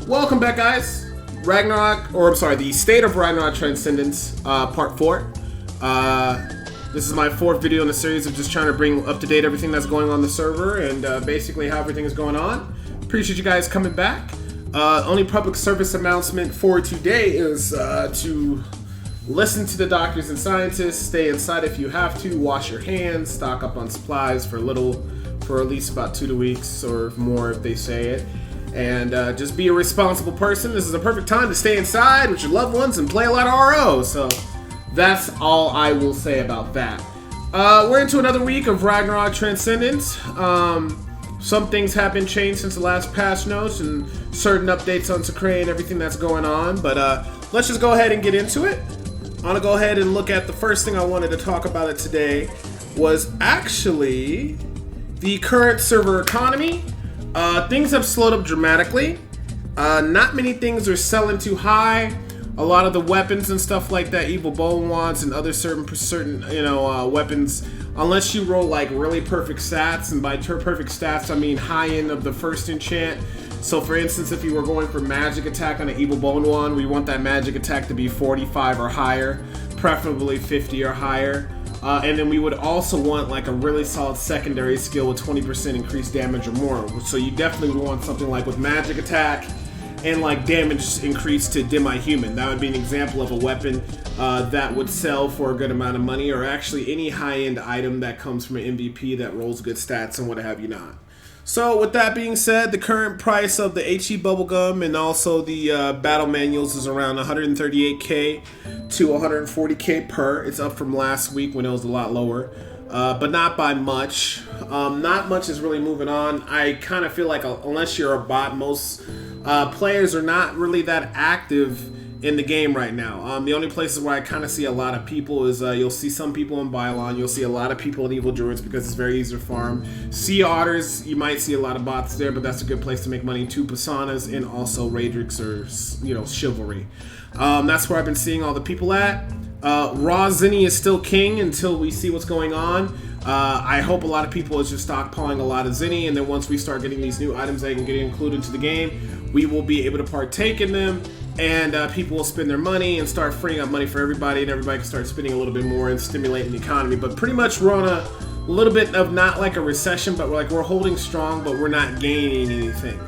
Welcome back, guys. The State of Ragnarok Transcendence, Part 4. This is my fourth video in the series of just trying to bring up to date everything that's going on the server and basically how everything is going on. Appreciate you guys coming back. Only public service announcement for today is to listen to the doctors and scientists, stay inside if you have to, wash your hands, stock up on supplies for at least about 2 weeks or more if they say it. And just be a responsible person. This is a perfect time to stay inside with your loved ones and play a lot of RO. So that's all I will say about that. We're into another week of Ragnarok Transcendence. Some things have been changed since the last patch notes and certain updates on Sakray and everything that's going on. But let's just go ahead and get into it. I want to go ahead and look at the first thing I wanted to talk about it today was actually the current server economy. Things have slowed up dramatically. Not many things are selling too high. A lot of the weapons and stuff like that, evil bone wands and other certain weapons, unless you roll like really perfect stats, and by perfect stats I mean high end of the first enchant. So for instance, if you were going for magic attack on an evil bone wand, we want that magic attack to be 45 or higher, preferably 50 or higher. And then we would also want like a really solid secondary skill with 20% increased damage or more. So you definitely would want something like with magic attack and like damage increased to demi-human. That would be an example of a weapon that would sell for a good amount of money, or actually any high-end item that comes from an MVP that rolls good stats and what have you not. So with that being said, the current price of the HE bubblegum and also the battle manuals is around 138k to 140k per. It's up from last week when it was a lot lower, but not by much. Not much is really moving on. I kind of feel like unless you're a bot, most players are not really that active in the game right now. The only places where I kind of see a lot of people is you'll see some people in Bylon, you'll see a lot of people in Evil Druids because it's very easy to farm. Sea Otters, you might see a lot of bots there, but that's a good place to make money too. Pasanas and also Raedrix or Chivalry. That's where I've been seeing all the people at. Raw Zinni is still king until we see what's going on. I hope a lot of people is just stockpiling a lot of Zinni, and then once we start getting these new items that can get included into the game, we will be able to partake in them. And people will spend their money and start freeing up money for everybody, and everybody can start spending a little bit more and stimulating the economy. But pretty much we're on a little bit of not like a recession, but we're holding strong, but we're not gaining anything.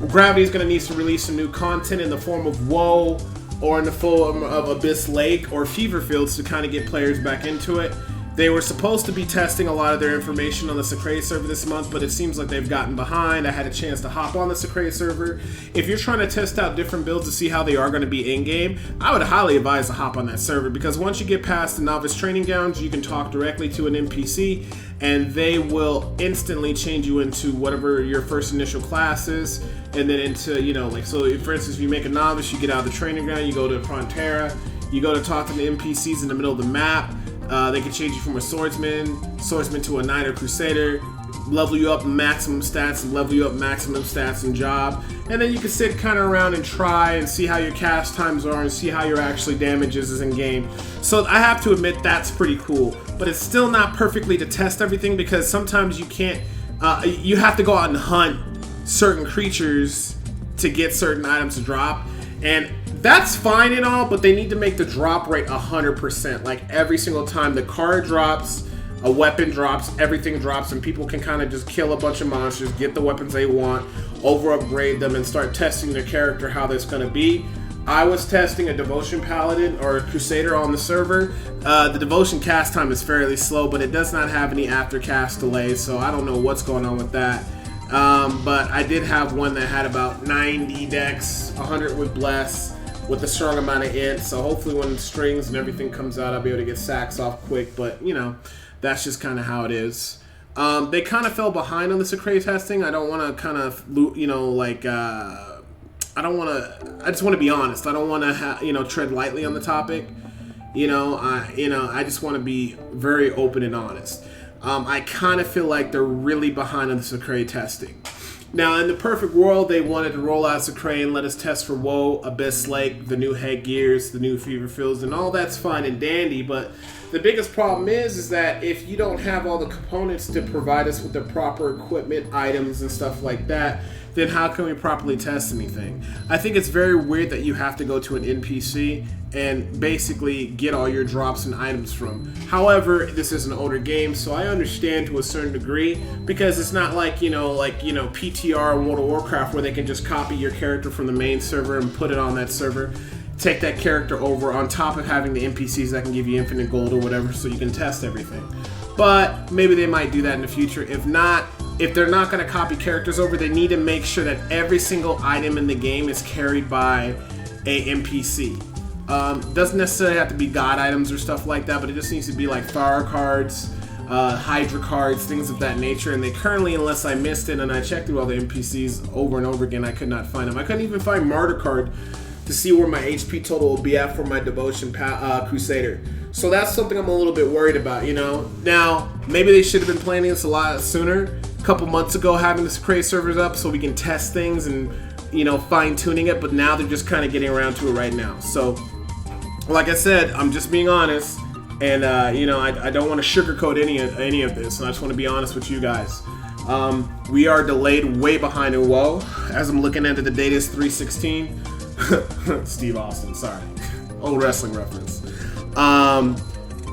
Gravity is going to need to release some new content in the form of Woe or in the form of Abyss Lake or Fever Fields to kind of get players back into it. They were supposed to be testing a lot of their information on the Sakray server this month, but it seems like they've gotten behind. I had a chance to hop on the Sakray server. If you're trying to test out different builds to see how they are going to be in-game, I would highly advise to hop on that server, because once you get past the novice training grounds, you can talk directly to an NPC, and they will instantly change you into whatever your first initial class is, and then into, so if, for instance, if you make a novice, you get out of the training ground, you go to Frontera, you go to talk to the NPCs in the middle of the map. They can change you from a swordsman to a knight or crusader, level you up maximum stats, and level you up maximum stats and job. And then you can sit kind of around and try and see how your cast times are and see how your actually damages is in game. So I have to admit that's pretty cool, but it's still not perfectly to test everything, because sometimes you can't, you have to go out and hunt certain creatures to get certain items to drop. And that's fine and all, but they need to make the drop rate 100%. Like every single time the card drops, a weapon drops, everything drops, and people can kind of just kill a bunch of monsters, get the weapons they want, over upgrade them, and start testing their character how that's going to be. I was testing a Devotion Paladin or a Crusader on the server. The Devotion cast time is fairly slow, but it does not have any after cast delays, so I don't know what's going on with that. But I did have one that had about 90 dex, 100 with Bless, with a strong amount of int, so hopefully when strings and everything comes out, I'll be able to get sacks off quick, but that's just kind of how it is. They kind of fell behind on the Sakray testing. I don't want to kind of, I just want to be honest. I don't want to, tread lightly on the topic. I just want to be very open and honest. I kind of feel like they're really behind on the Sakray testing. Now, in the perfect world, they wanted to roll out Sakray and let us test for Woe, Abyss Lake, the new headgears, the new Fever Fields, and all that's fine and dandy, but the biggest problem is that if you don't have all the components to provide us with the proper equipment, items, and stuff like that, then how can we properly test anything? I think it's very weird that you have to go to an NPC and basically get all your drops and items from. However, this is an older game, so I understand to a certain degree, because it's not like, PTR and World of Warcraft where they can just copy your character from the main server and put it on that server, take that character over on top of having the NPCs that can give you infinite gold or whatever so you can test everything. But maybe they might do that in the future. If not, if they're not going to copy characters over, they need to make sure that every single item in the game is carried by a NPC. Doesn't necessarily have to be god items or stuff like that, but it just needs to be like fire cards, Hydra cards, things of that nature. And they currently, unless I missed it and I checked through all the NPCs over and over again, I could not find them. I couldn't even find Martyr card to see where my HP total will be at for my Devotion Crusader. So that's something I'm a little bit worried about, Now, maybe they should have been planning this a lot sooner, a couple months ago, having this Cray servers up so we can test things and, fine-tuning it, but now they're just kind of getting around to it right now. So, like I said, I'm just being honest, and, I don't want to sugarcoat any of this, and I just want to be honest with you guys. We are delayed way behind in WoW. As I'm looking at it, the date is 3/16. Steve Austin, sorry. Old wrestling reference.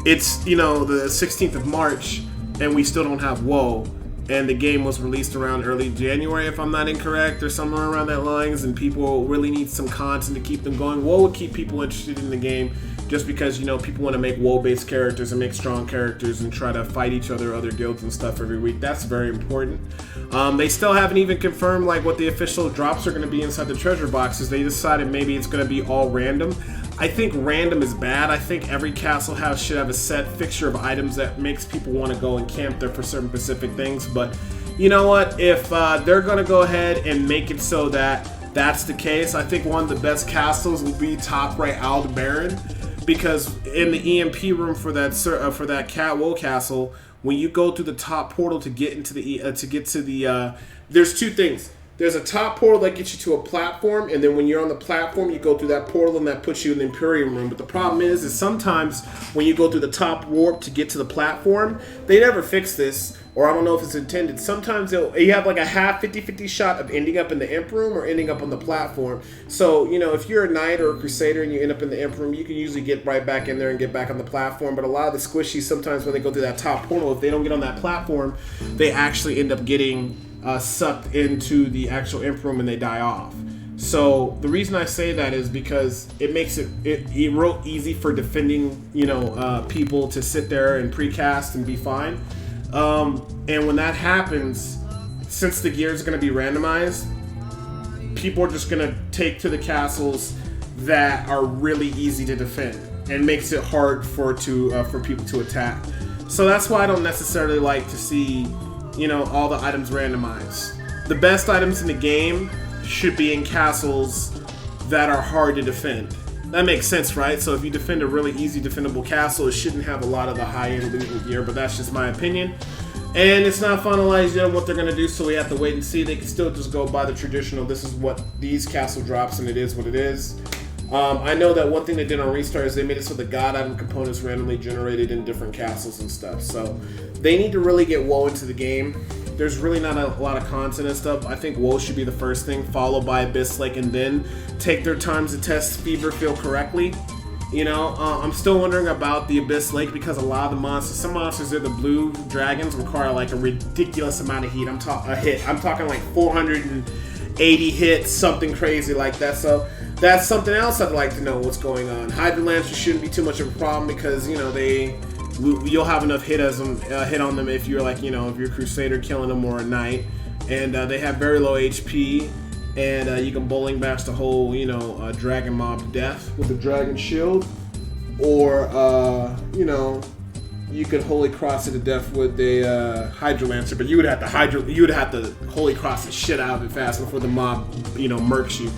It's, the 16th of March, and we still don't have WoW. And the game was released around early January, if I'm not incorrect, or somewhere around that lines, and people really need some content to keep them going. WoW would keep people interested in the game, just because, people want to make WoW-based characters and make strong characters and try to fight each other, other guilds and stuff every week. That's very important. They still haven't even confirmed what the official drops are going to be inside the treasure boxes. They decided maybe it's going to be all random. I think random is bad. I think every castle house should have a set fixture of items that makes people want to go and camp there for certain specific things. But you know what? If they're going to go ahead and make it so that that's the case, I think one of the best castles will be top right Aldebaran, because in the EMP room for that Cat Woe Castle, when you go through the top portal to get into the there's two things. There's a top portal that gets you to a platform, and then when you're on the platform, you go through that portal, and that puts you in the Emperium room. But the problem is sometimes when you go through the top warp to get to the platform, they never fix this, or I don't know if it's intended. Sometimes you have like a half 50-50 shot of ending up in the Imp room or ending up on the platform. So, if you're a Knight or a Crusader and you end up in the Imp room, you can usually get right back in there and get back on the platform. But a lot of the squishies, sometimes when they go through that top portal, if they don't get on that platform, they actually end up getting sucked into the actual Imp room and they die off. So the reason I say that is because it makes it real easy for defending, people to sit there and precast and be fine. And when that happens, since the gear is going to be randomized, people are just going to take to the castles that are really easy to defend, and makes it hard for people to attack. So that's why I don't necessarily like to see all the items randomized. The best items in the game should be in castles that are hard to defend. That makes sense, right? So if you defend a really easy defendable castle, it shouldn't have a lot of the high-end loot and gear, but that's just my opinion. And it's not finalized yet what they're going to do, so we have to wait and see. They can still just go by the traditional, this is what these castle drops, and it is what it is. I know that one thing they did on Restart is they made it so the god item components randomly generated in different castles and stuff. So they need to really get WoW into the game. There's really not a lot of content and stuff. I think WoW should be the first thing, followed by Abyss Lake, and then take their time to test Feverfield correctly. I'm still wondering about the Abyss Lake, because a lot of the monsters, some monsters, they're the blue dragons, require like a ridiculous amount of heat. I'm talking like 480 hits, something crazy like that. So that's something else I'd like to know what's going on. Hydra Lancers shouldn't be too much of a problem, because you'll have enough hit on them if you're if you're a Crusader killing them, or a Knight, and they have very low HP, and you can bowling bash the whole dragon mob to death with a dragon shield, or you could holy cross it to death with a Hydra Lancer, but you would have to holy cross the shit out of it fast before the mob murks you.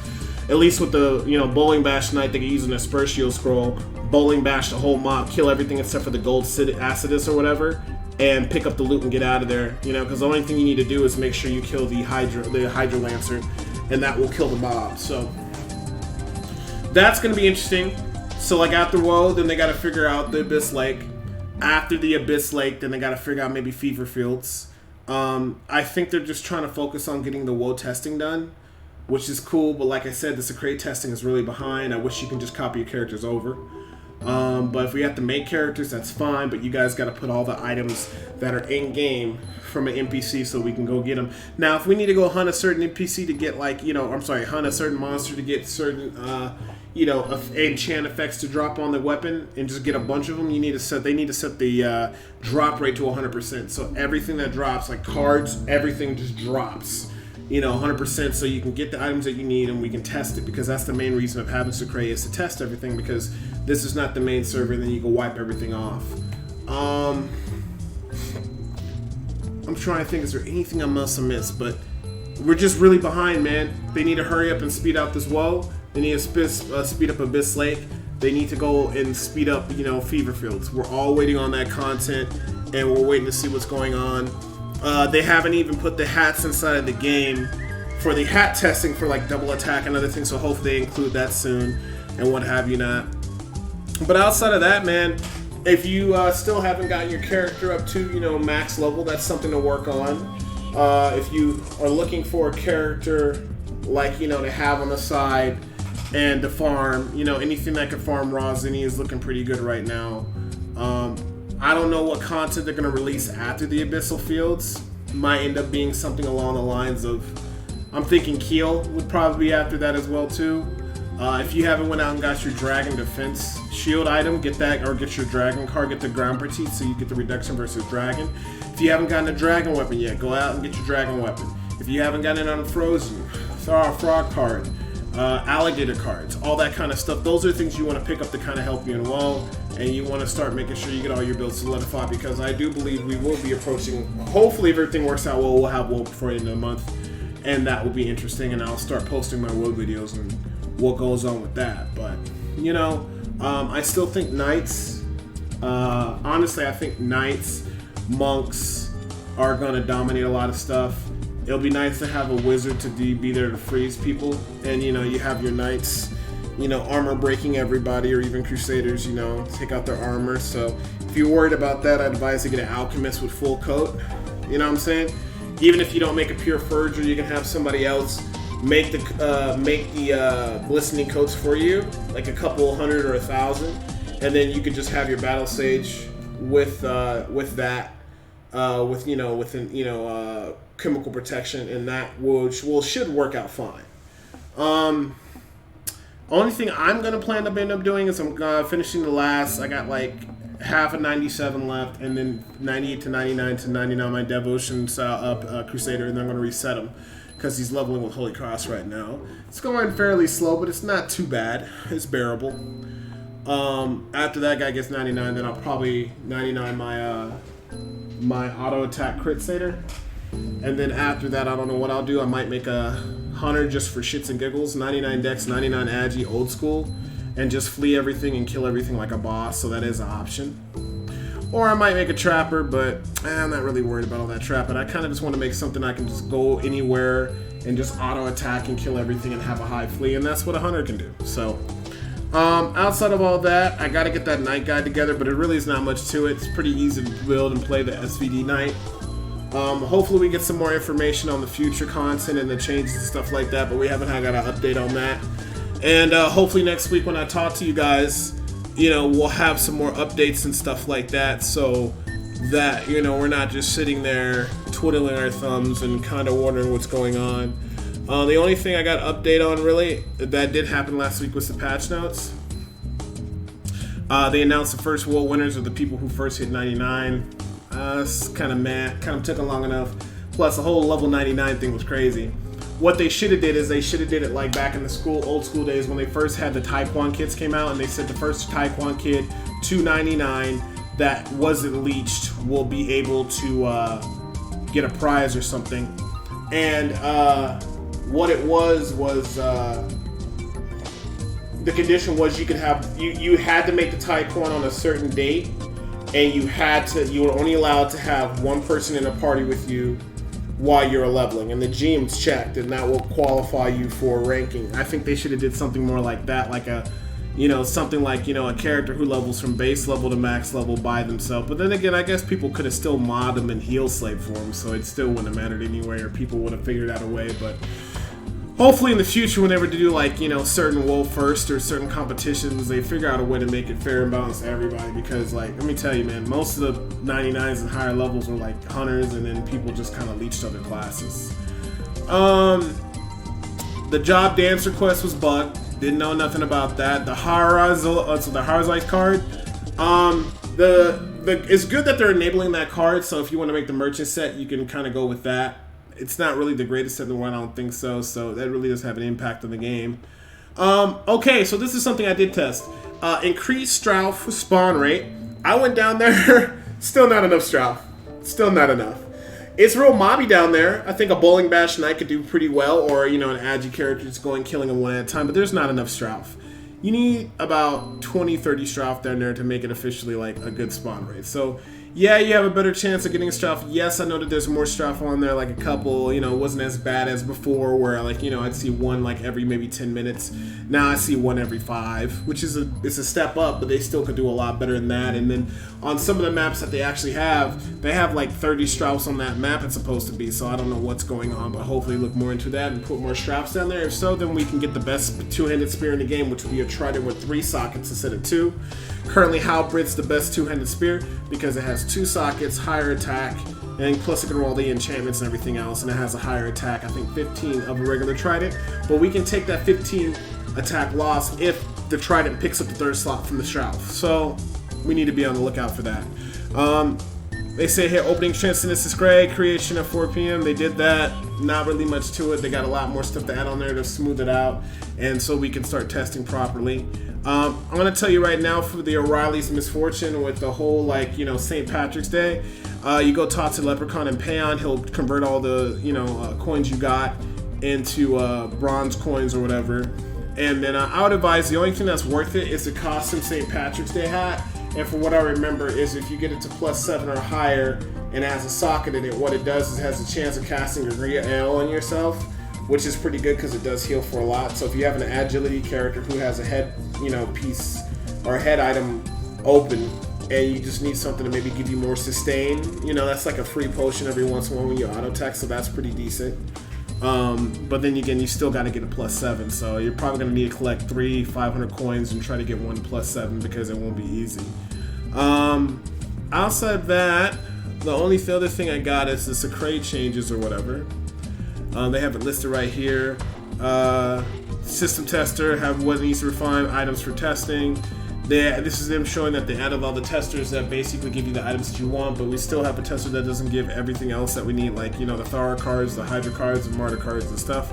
At least with the bowling bash Knight, they can use an Aspertio scroll, bowling bash the whole mob, kill everything except for the gold Acidus or whatever, and pick up the loot and get out of there. Because the only thing you need to do is make sure you kill the Hydra Lancer, and that will kill the mob. So that's gonna be interesting. So after WoW, then they got to figure out the Abyss Lake. After the Abyss Lake, then they got to figure out maybe Feverfields. I think they're just trying to focus on getting the WoW testing done, which is cool. But like I said, the Secret testing is really behind. I wish you can just copy your characters over. But if we have to make characters, that's fine. But you guys got to put all the items that are in game from an NPC so we can go get them. Now, if we need to go hunt a certain NPC to get hunt a certain monster to get certain enchant effects to drop on the weapon and just get a bunch of them, they need to set the drop rate to 100%. So everything that drops, like cards, everything just drops, 100%, so you can get the items that you need and we can test it, because that's the main reason of having Secret, is to test everything, because this is not the main server and then you can wipe everything off. I'm trying to think, is there anything I must have missed? But we're just really behind, man. They need to hurry up and speed up this WoW. They need to speed up Abyss Lake. They need to go and speed up, Fever Fields. We're all waiting on that content, and we're waiting to see what's going on. They haven't even put the hats inside of the game for the hat testing for like double attack and other things, so hopefully they include that soon and what have you not. But outside of that, man, if you still haven't gotten your character up to max level, that's something to work on. If you are looking for a character like to have on the side and to farm, anything that can farm raw Zinni is looking pretty good right now. I don't know what content they're going to release after the Abyssal Fields. Might end up being something along the lines of, I'm thinking Keel would probably be after that as well too. If you haven't went out and got your Dragon Defense Shield item, get that, or get your Dragon card, get the Ground Petite so you get the reduction versus Dragon. If you haven't gotten a Dragon weapon yet, go out and get your Dragon weapon. If you haven't gotten it on Frozen, throw a Frog card, Alligator cards, all that kind of stuff. Those are things you want to pick up to kind of help you in WoW, and you want to start making sure you get all your builds solidified, because I do believe we will be approaching, hopefully if everything works out well, we'll have WoW before the end of the month, and that will be interesting, and I'll start posting my WoW videos and what goes on with that. But I still think Knights, honestly I think Knights, Monks are going to dominate a lot of stuff. It'll be nice to have a wizard to be there to freeze people, and you have your Knights, armor breaking everybody, or even Crusaders, take out their armor. So if you're worried about that, I'd advise to get an Alchemist with full coat. You know what I'm saying? Even if you don't make a pure Forger, you can have somebody else make the glistening coats for you, like a couple hundred or 1,000, and then you could just have your Battle Sage with that, chemical protection, and that should work out fine. Only thing I'm gonna plan to end up doing is I'm finishing the last. I got like half of 97 left, and then 98 to 99 to 99 my Devotion Crusader, and then I'm gonna reset him because he's leveling with Holy Cross right now. It's going fairly slow, but it's not too bad. It's bearable. After that guy gets 99, then I'll probably 99 my auto attack crit satyr, and then after that I don't know what I'll do. I might make a hunter just for shits and giggles, 99 dex, 99 agi, old school, and just flee everything and kill everything like a boss. So that is an option. Or I might make a trapper, but I'm not really worried about all that trapping. I kind of just want to make something I can just go anywhere and just auto attack and kill everything and have a high flee, and that's what a hunter can do. So outside of all that, I got to get that Knight guide together, but it really is not much to it. It's pretty easy to build and play the SVD Knight. Hopefully we get some more information on the future content and the changes and stuff like that, but we haven't got an update on that. And hopefully next week when I talk to you guys, we'll have some more updates and stuff like that, so that we're not just sitting there twiddling our thumbs and kind of wondering what's going on. The only thing I got an update on really that did happen last week was the patch notes. They announced the first world winners of the people who first hit 99. It's kind of mad, kind of took long enough. Plus the whole level 99 thing was crazy. What they should have did is they should have did it like back in the old school days when they first had the Taekwon kits came out, and they said the first Taekwon kid 299 that wasn't leached will be able to get a prize or something. And what it was the condition was you had to make the Taekwon on a certain date, and you were only allowed to have one person in a party with you while you're leveling, and the GM's checked, and that will qualify you for ranking. I think they should have did something more like that, like a something like, a character who levels from base level to max level by themselves. But then again, I guess people could have still modded them in heal slave form, so it still wouldn't have mattered anyway, or people would have figured out a way. But hopefully in the future, whenever they do like, certain WoW first or certain competitions, they figure out a way to make it fair and balanced to everybody. Because like, let me tell you, man, most of the 99s and higher levels were like hunters, and then people just kind of leached other classes. The job dancer quest was bugged. Didn't know nothing about that. The Harazite card. It's good that they're enabling that card. So if you want to make the merchant set, you can kind of go with that. It's not really the greatest set in the world, I don't think so. So that really does have an impact on the game. Okay, so this is something I did test. Increased Strauth spawn rate. I went down there. Still not enough Strauth. Still not enough. It's real mobby down there. I think a Bowling Bash Knight could do pretty well, or an agi character just going killing them one at a time, but there's not enough Strauth. You need about 20-30 Strauth down there to make it officially like a good spawn rate. So yeah, you have a better chance of getting Strauth. Yes, I know that there's more Strauth on there, like a couple, it wasn't as bad as before where like, I'd see one like every maybe 10 minutes. Now I see one every 5, which is it's a step up, but they still could do a lot better than that. And then on some of the maps that they actually have, they have like 30 Strauths on that map it's supposed to be. So I don't know what's going on, but hopefully look more into that and put more Strauths down there. If so, then we can get the best two-handed spear in the game, which would be a trident with 3 sockets instead of 2. Currently, Halberd's the best two-handed spear because it has 2 sockets, higher attack, and plus it can roll the enchantments and everything else, and it has a higher attack, I think 15 of a regular trident. But we can take that 15 attack loss if the trident picks up the 3rd slot from the Strauth. So we need to be on the lookout for that. They say here, opening Transcendence is great, creation at 4 p.m. They did that, not really much to it. They got a lot more stuff to add on there to smooth it out, and so we can start testing properly. I'm going to tell you right now, for the O'Reilly's misfortune with the whole, like, St. Patrick's Day, you go talk to Leprechaun and Payon. He'll convert all the, coins you got into bronze coins or whatever. And then I would advise the only thing that's worth it is the costume St. Patrick's Day hat. And from what I remember is if you get it to +7 or higher and it has a socket in it, what it does is it has a chance of casting a Real on yourself, which is pretty good because it does heal for a lot. So if you have an agility character who has a head, piece or a head item open, and you just need something to maybe give you more sustain, that's like a free potion every once in a while when you auto attack, so that's pretty decent. But then again, you still got to get a +7, so you're probably going to need to collect 500 coins and try to get one +7 because it won't be easy. Outside of that, the only other thing I got is the Sacred changes or whatever. They have it listed right here. System tester have what needs to refine items for testing. This is them showing that they added all the testers that basically give you the items that you want, but we still have a tester that doesn't give everything else that we need, like, the Thara cards, the Hydra cards, the Martyr cards and stuff.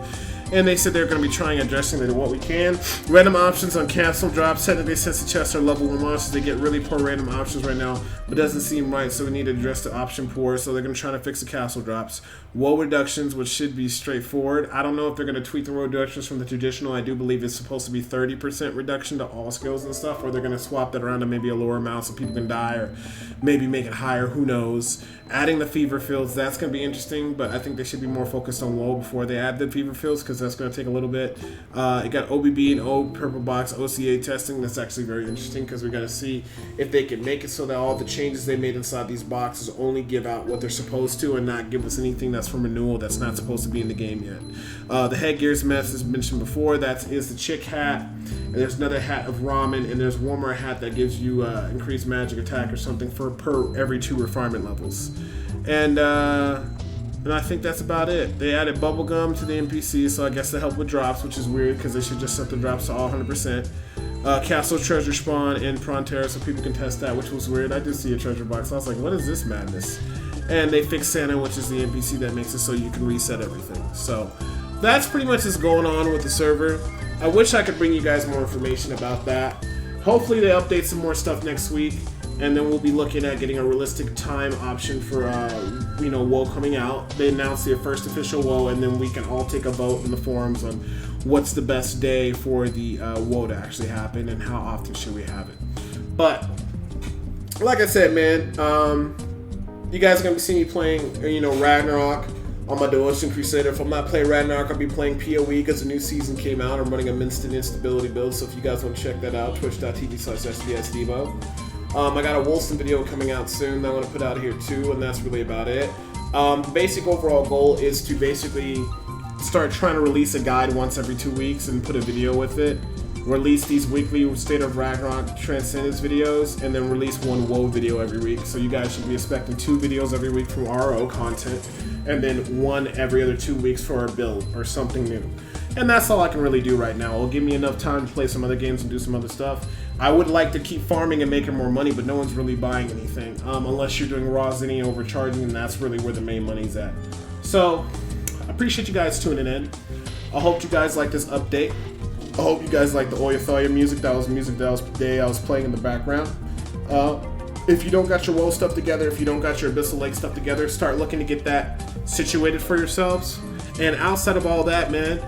And they said they're going to be trying addressing it what we can. Random options on castle drops. Technically, since the chests are level 1 monsters, they get really poor random options right now, but doesn't seem right, so we need to address the option poor, so they're going to try to fix the castle drops. Woe reductions, which should be straightforward. I don't know if they're going to tweak the woe reductions from the traditional. I do believe it's supposed to be 30% reduction to all skills and stuff, or they're going to swap that around to maybe a lower amount so people can die, or maybe make it higher, who knows. Adding the fever fields, that's going to be interesting, but I think they should be more focused on woe before they add the fever fields, because that's going to take a little bit. It got OBB and O purple box OCA testing. That's actually very interesting because we got to see if they can make it so that all the changes they made inside these boxes only give out what they're supposed to and not give us anything that's from renewal that's not supposed to be in the game yet. The headgear's mess, as mentioned before, that is the chick hat, and there's another hat of ramen, and there's one more hat that gives you increased magic attack or something per every 2 refinement levels. And I think that's about it. They added bubblegum to the NPC, so I guess to help with drops, which is weird because they should just set the drops to all 100%. Castle treasure spawn in Frontera so people can test that, which was weird. I did see a treasure box. I was like, what is this madness? And they fixed Santa, which is the NPC that makes it so you can reset everything. So that's pretty much what's going on with the server. I wish I could bring you guys more information about that. Hopefully they update some more stuff next week. And then we'll be looking at getting a realistic time option for, WoW coming out. They announced their first official WoW, and then we can all take a vote in the forums on what's the best day for the WoW to actually happen and how often should we have it. But, like I said, man, you guys are going to be seeing me playing, Ragnarok. on my Devotion Crusader. If I'm not playing Ragnarok, I'll be playing PoE because the new season came out. I'm running a instant instability build, so if you guys want to check that out, twitch.tv/SBSDebo. I got a Wolfson video coming out soon that I want to put out here too, and that's really about it. The basic overall goal is to basically start trying to release a guide once every 2 weeks and put a video with it. Release these weekly State of Ragnarok Transcendence videos, and then release one WoW video every week. So you guys should be expecting 2 videos every week from RO content, and then 1 every other 2 weeks for our build or something new. And that's all I can really do right now. It'll give me enough time to play some other games and do some other stuff. I would like to keep farming and making more money, but no one's really buying anything. Unless you're doing raw zinni overcharging, and that's really where the main money's at. So, I appreciate you guys tuning in. I hope you guys like this update. I hope you guys like the Oyathalia music. That was music that I was playing in the background. If you don't got your WoW stuff together, if you don't got your Abyssal Lake stuff together, start looking to get that situated for yourselves. And outside of all that, man,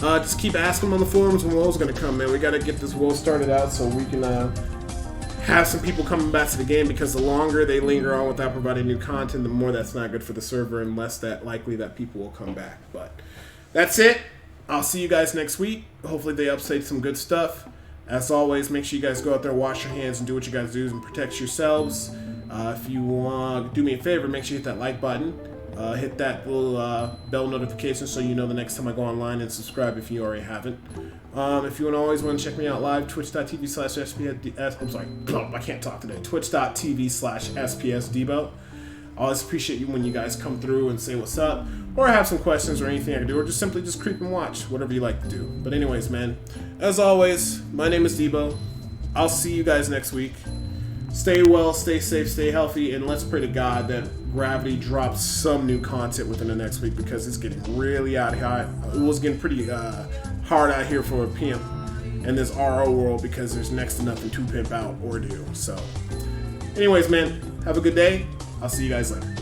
just keep asking on the forums when WoW's gonna come, man. We gotta get this WoW started out so we can have some people coming back to the game, because the longer they linger on without providing new content, the more that's not good for the server, and less that likely that people will come back. But that's it. I'll see you guys next week. Hopefully they update some good stuff. As always, make sure you guys go out there, wash your hands, and do what you guys do and protect yourselves. If you want to do me a favor, make sure you hit that like button. Hit that little bell notification so you know the next time I go online, and subscribe if you already haven't. If you always want to check me out live, twitch.tv/SPS. I'm sorry, I can't talk today. Twitch.tv/SPSDebo. I always appreciate you when you guys come through and say what's up, or have some questions or anything I can do, or just simply just creep and watch, whatever you like to do. But anyways, man, as always, my name is Debo. I'll see you guys next week. Stay well, stay safe, stay healthy, and let's pray to God that Gravity drops some new content within the next week, because it's getting really out high. It was getting pretty hard out here for a pimp in this RO world, because there's next to nothing to pimp out or do. So anyways, man, have a good day. I'll see you guys later.